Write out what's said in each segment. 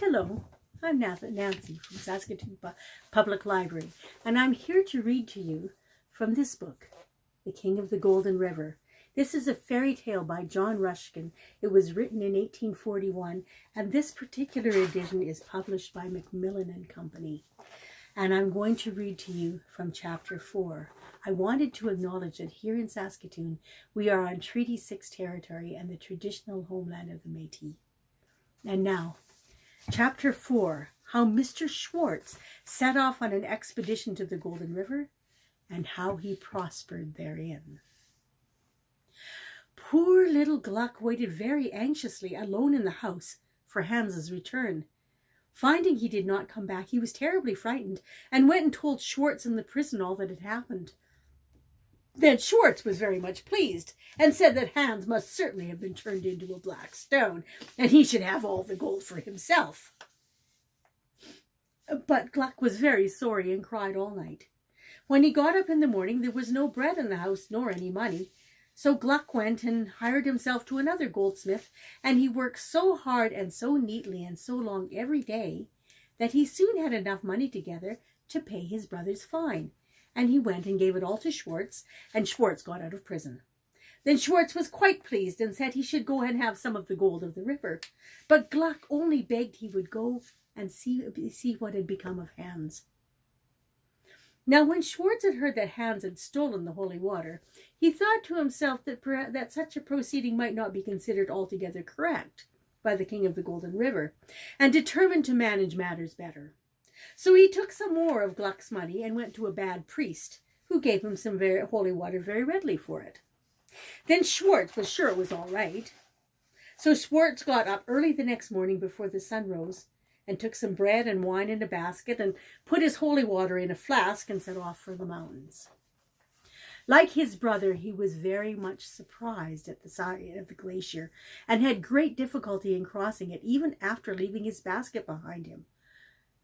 Hello, I'm Nancy from Saskatoon Public Library, and I'm here to read to you from this book, The King of the Golden River. This is a fairy tale by John Ruskin. It was written in 1841, and this particular edition is published by Macmillan and Company. And I'm going to read to you from chapter 4. I wanted to acknowledge that here in Saskatoon, we are on Treaty 6 territory and the traditional homeland of the Métis. And now, Chapter 4, How Mr. Schwartz set off on an expedition to the Golden River and how he prospered therein. Poor little Gluck waited very anxiously alone in the house for Hans's return. Finding he did not come back, he was terribly frightened and went and told Schwartz in the prison all that had happened. Then Schwartz was very much pleased and said that Hans must certainly have been turned into a black stone and he should have all the gold for himself. But Gluck was very sorry and cried all night. When he got up in the morning, there was no bread in the house nor any money. So Gluck went and hired himself to another goldsmith, and he worked so hard and so neatly and so long every day that he soon had enough money together to pay his brother's fine. And he went and gave it all to Schwartz, and Schwartz got out of prison. Then Schwartz was quite pleased and said he should go and have some of the gold of the river. But Gluck only begged he would go and see what had become of Hans. Now when Schwartz had heard that Hans had stolen the holy water, he thought to himself that such a proceeding might not be considered altogether correct by the King of the Golden River, and determined to manage matters better. So he took some more of Gluck's money and went to a bad priest, who gave him some holy water very readily for it. Then Schwartz was sure it was all right. So Schwartz got up early the next morning before the sun rose, and took some bread and wine in a basket, and put his holy water in a flask, and set off for the mountains. Like his brother, he was very much surprised at the sight of the glacier, and had great difficulty in crossing it, even after leaving his basket behind him.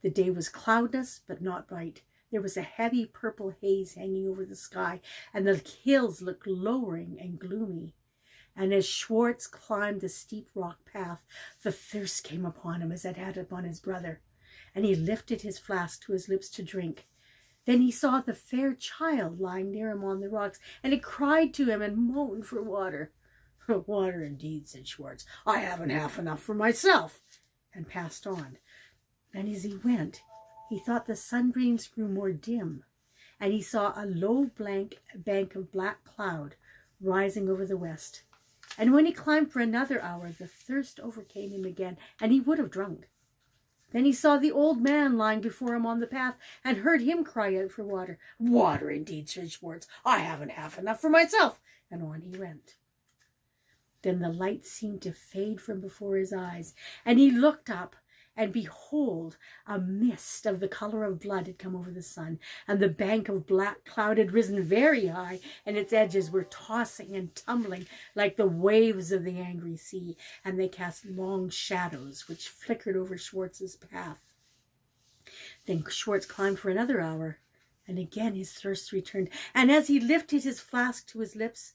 The day was cloudless, but not bright. There was a heavy purple haze hanging over the sky, and the hills looked lowering and gloomy. And as Schwartz climbed the steep rock path, the thirst came upon him as it had upon his brother, and he lifted his flask to his lips to drink. Then he saw the fair child lying near him on the rocks, and it cried to him and moaned for water. "Water indeed," said Schwartz. "I haven't half enough for myself," and passed on. And as he went, he thought the sunbeams grew more dim, and he saw a low bank of black cloud rising over the west. And when he climbed for another hour, the thirst overcame him again, and he would have drunk. Then he saw the old man lying before him on the path, and heard him cry out for water. "Water indeed," said Schwartz. "I haven't half enough for myself." And on he went. Then the light seemed to fade from before his eyes, and he looked up, and behold, a mist of the color of blood had come over the sun, and the bank of black cloud had risen very high, and its edges were tossing and tumbling like the waves of the angry sea, and they cast long shadows which flickered over Schwartz's path. Then Schwartz climbed for another hour, and again his thirst returned, and as he lifted his flask to his lips,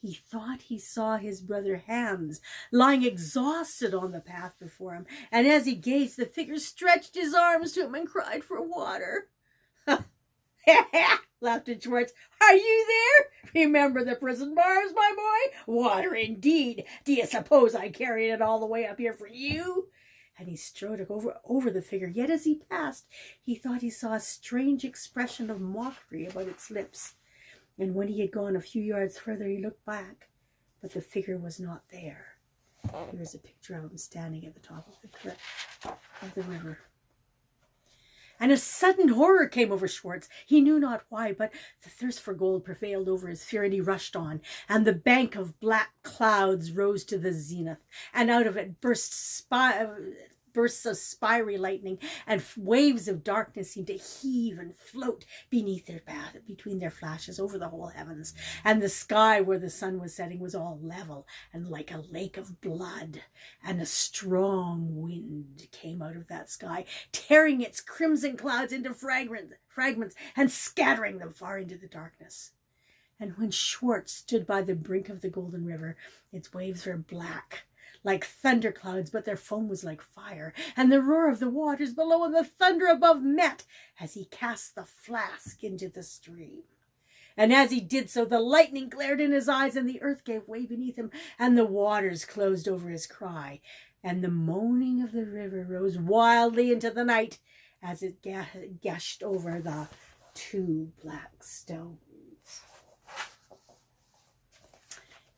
he thought he saw his brother Hans lying exhausted on the path before him, and as he gazed, the figure stretched his arms to him and cried for water. "Ha, ha!" laughed Schwartz. "Are you there? Remember the prison bars, my boy? Water indeed! Do you suppose I carried it all the way up here for you?" And he strode over the figure, yet as he passed, he thought he saw a strange expression of mockery about its lips. And when he had gone a few yards further, he looked back, but the figure was not there. Here's a picture of him standing at the top of the river. And a sudden horror came over Schwartz. He knew not why, but the thirst for gold prevailed over his fear, and he rushed on. And the bank of black clouds rose to the zenith, and out of it bursts of spiry lightning, and waves of darkness seemed to heave and float between their flashes over the whole heavens. And the sky where the sun was setting was all level and like a lake of blood, and a strong wind came out of that sky, tearing its crimson clouds into fragments and scattering them far into the darkness. And when Schwartz stood by the brink of the Golden River, its waves were black, like thunderclouds, but their foam was like fire, and the roar of the waters below and the thunder above met as he cast the flask into the stream. And as he did so, the lightning glared in his eyes, and the earth gave way beneath him, and the waters closed over his cry, and the moaning of the river rose wildly into the night as it gushed over the 2 black stones.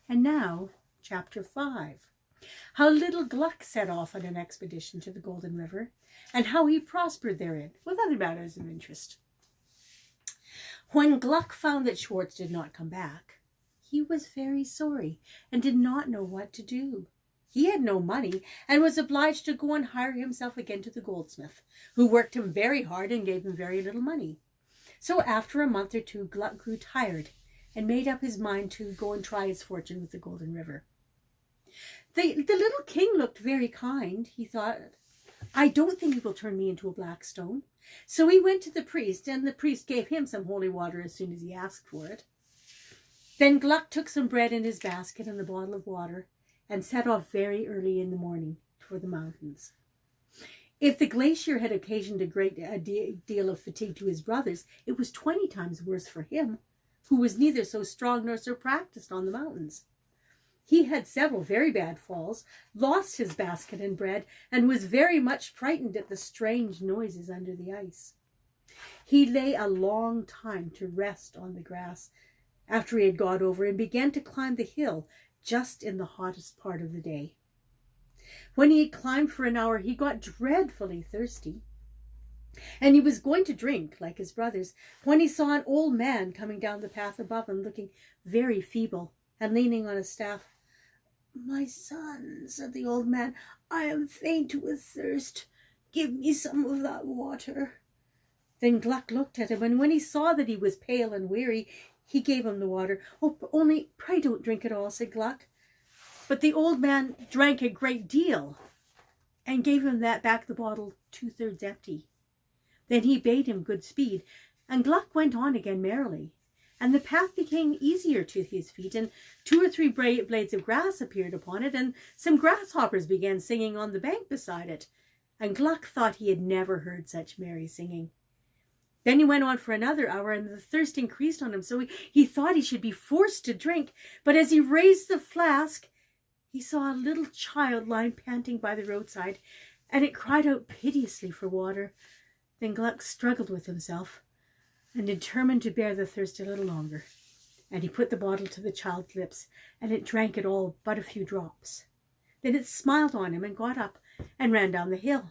And now, chapter 5. How little Gluck set off on an expedition to the Golden River, and how he prospered therein, with other matters of interest. When Gluck found that Schwartz did not come back, he was very sorry, and did not know what to do. He had no money, and was obliged to go and hire himself again to the goldsmith, who worked him very hard and gave him very little money. So after a month or 2, Gluck grew tired, and made up his mind to go and try his fortune with the Golden River. The little king looked very kind. He thought, I don't think he will turn me into a black stone. So he went to the priest, and the priest gave him some holy water as soon as he asked for it. Then Gluck took some bread in his basket and a bottle of water, and set off very early in the morning for the mountains. If the glacier had occasioned a great deal of fatigue to his brothers, it was 20 times worse for him, who was neither so strong nor so practiced on the mountains. He had several very bad falls, lost his basket and bread, and was very much frightened at the strange noises under the ice. He lay a long time to rest on the grass after he had got over, and began to climb the hill just in the hottest part of the day. When he had climbed for an hour, he got dreadfully thirsty, and he was going to drink like his brothers, when he saw an old man coming down the path above him, looking very feeble and leaning on a staff. My son, said the old man, I am faint with thirst. Give me some of that water. Then Gluck looked at him, and when he saw that he was pale and weary, he gave him the water. Oh, only pray don't drink it all, said Gluck. But the old man drank a great deal, and gave him back the bottle 2/3 empty. Then he bade him good speed, and Gluck went on again merrily. And the path became easier to his feet, and 2 or 3 blades of grass appeared upon it, and some grasshoppers began singing on the bank beside it. And Gluck thought he had never heard such merry singing. Then he went on for another hour, and the thirst increased on him, so he thought he should be forced to drink. But as he raised the flask, he saw a little child lying panting by the roadside, and it cried out piteously for water. Then Gluck struggled with himself, and determined to bear the thirst a little longer. And he put the bottle to the child's lips, and it drank it all but a few drops. Then it smiled on him, and got up, and ran down the hill.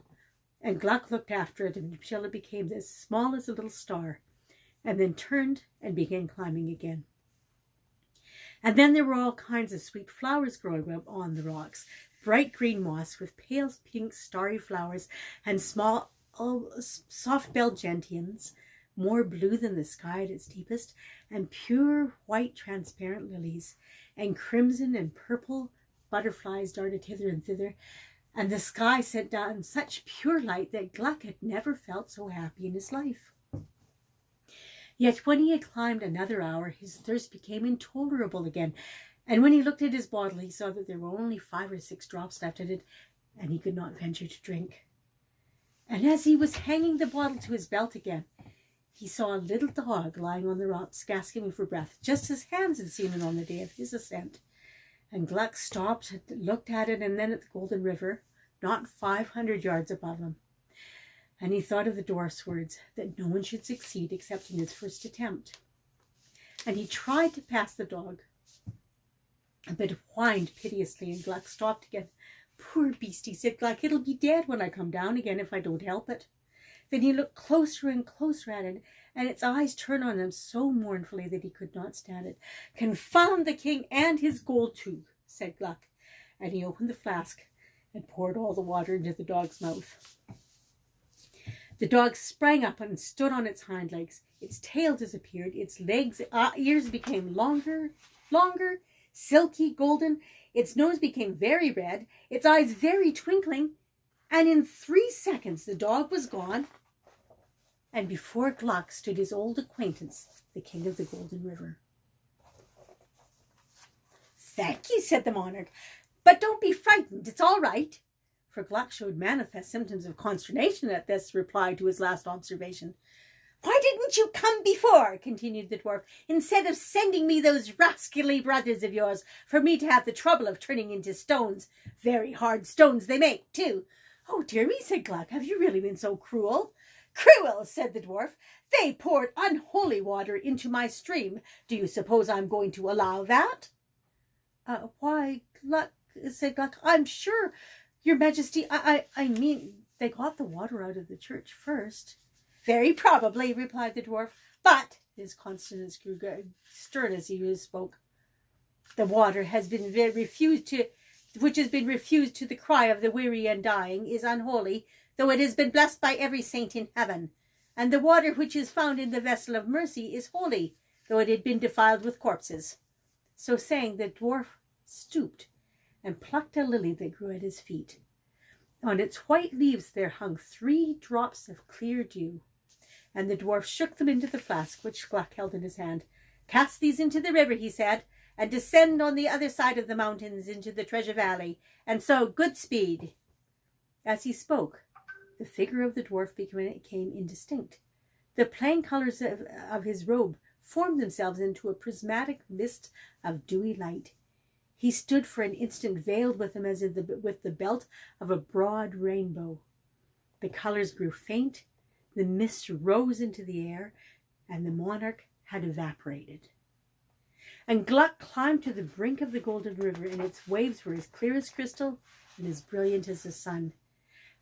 And Gluck looked after it until it became as small as a little star, and then turned and began climbing again. And then there were all kinds of sweet flowers growing up on the rocks, bright green moss with pale pink starry flowers, and small soft-belled gentians, more blue than the sky at its deepest, and pure white transparent lilies, and crimson and purple butterflies darted hither and thither, and the sky sent down such pure light that Gluck had never felt so happy in his life. Yet when he had climbed another hour, his thirst became intolerable again, and when he looked at his bottle, he saw that there were only 5 or 6 drops left in it, and he could not venture to drink. And as he was hanging the bottle to his belt again, he saw a little dog lying on the rocks, gasping for breath, just as Hans had seen it on the day of his ascent. And Gluck stopped and looked at it, and then at the Golden River, not 500 yards above him. And he thought of the dwarf's words, that no one should succeed except in his first attempt. And he tried to pass the dog, but it whined piteously, and Gluck stopped again. Poor beastie, said Gluck, it'll be dead when I come down again if I don't help it. Then he looked closer and closer at it, and its eyes turned on him so mournfully that he could not stand it. Confound the king and his gold too, said Gluck, and he opened the flask and poured all the water into the dog's mouth. The dog sprang up and stood on its hind legs. Its tail disappeared, its ears became longer, silky, golden, its nose became very red, its eyes very twinkling, and in 3 seconds the dog was gone, and before Gluck stood his old acquaintance, the king of the Golden River. Thank you, said the monarch. But don't be frightened, it's all right. For Gluck showed manifest symptoms of consternation at this reply to his last observation. Why didn't you come before, continued the dwarf, instead of sending me those rascally brothers of yours for me to have the trouble of turning into stones? Very hard stones they make, too. Oh, dear me, said Gluck, have you really been so cruel? Cruel, said the dwarf. They poured unholy water into my stream. Do you suppose I'm going to allow that? Why, Gluck, said Gluck, I'm sure, your majesty, I mean, they got the water out of the church first. Very probably, replied the dwarf, but, his countenance grew stern as he spoke, the water has been which has been refused to the cry of the weary and dying, is unholy, though it has been blessed by every saint in heaven. And the water which is found in the vessel of mercy is holy, though it had been defiled with corpses. So saying, the dwarf stooped and plucked a lily that grew at his feet. On its white leaves there hung 3 drops of clear dew, and the dwarf shook them into the flask which Gluck held in his hand. Cast these into the river, he said, and descend on the other side of the mountains into the Treasure Valley, and so good speed. As he spoke, the figure of the dwarf became indistinct. The plain colours of his robe formed themselves into a prismatic mist of dewy light. He stood for an instant veiled with them as with the belt of a broad rainbow. The colours grew faint, the mist rose into the air, and the monarch had evaporated. And Gluck climbed to the brink of the golden river, and its waves were as clear as crystal and as brilliant as the sun.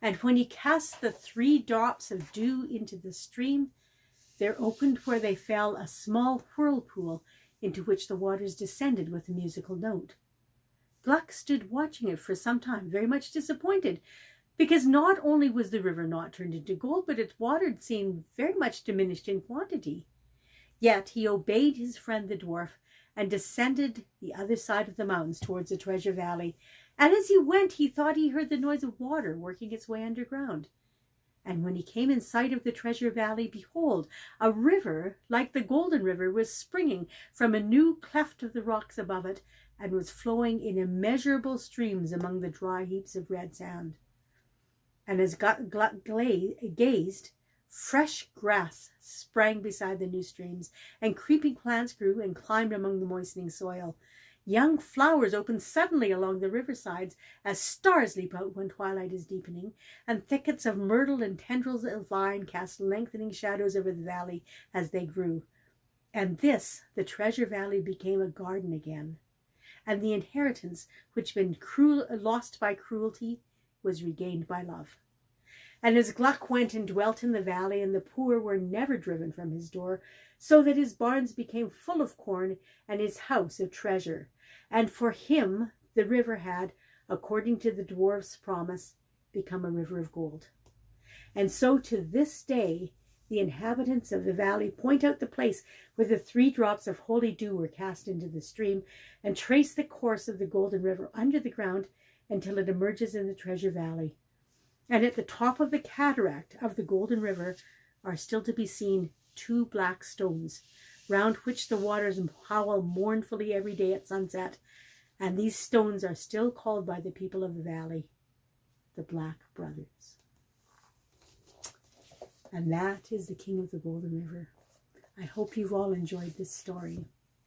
And when he cast the 3 drops of dew into the stream, there opened where they fell a small whirlpool into which the waters descended with a musical note. Gluck stood watching it for some time, very much disappointed, because not only was the river not turned into gold, but its water seemed very much diminished in quantity. Yet he obeyed his friend the dwarf and descended the other side of the mountains towards the Treasure Valley, and as he went he thought he heard the noise of water working its way underground. And when he came in sight of the Treasure Valley, behold, a river, like the Golden River, was springing from a new cleft of the rocks above it, and was flowing in immeasurable streams among the dry heaps of red sand. And as Gluck gazed, fresh grass sprang beside the new streams, and creeping plants grew and climbed among the moistening soil. Young flowers opened suddenly along the riversides, as stars leap out when twilight is deepening, and thickets of myrtle and tendrils of vine cast lengthening shadows over the valley as they grew. And this, the Treasure Valley, became a garden again, and the inheritance which had been lost by cruelty was regained by love. And as Gluck went and dwelt in the valley, and the poor were never driven from his door, so that his barns became full of corn, and his house of treasure. And for him the river had, according to the dwarf's promise, become a river of gold. And so to this day the inhabitants of the valley point out the place where the 3 drops of holy dew were cast into the stream, and trace the course of the Golden River under the ground until it emerges in the Treasure Valley. And at the top of the cataract of the Golden River are still to be seen 2 black stones, round which the waters howl mournfully every day at sunset, and these stones are still called by the people of the valley the Black Brothers. And that is the King of the Golden River. I hope you've all enjoyed this story.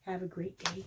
Have a great day.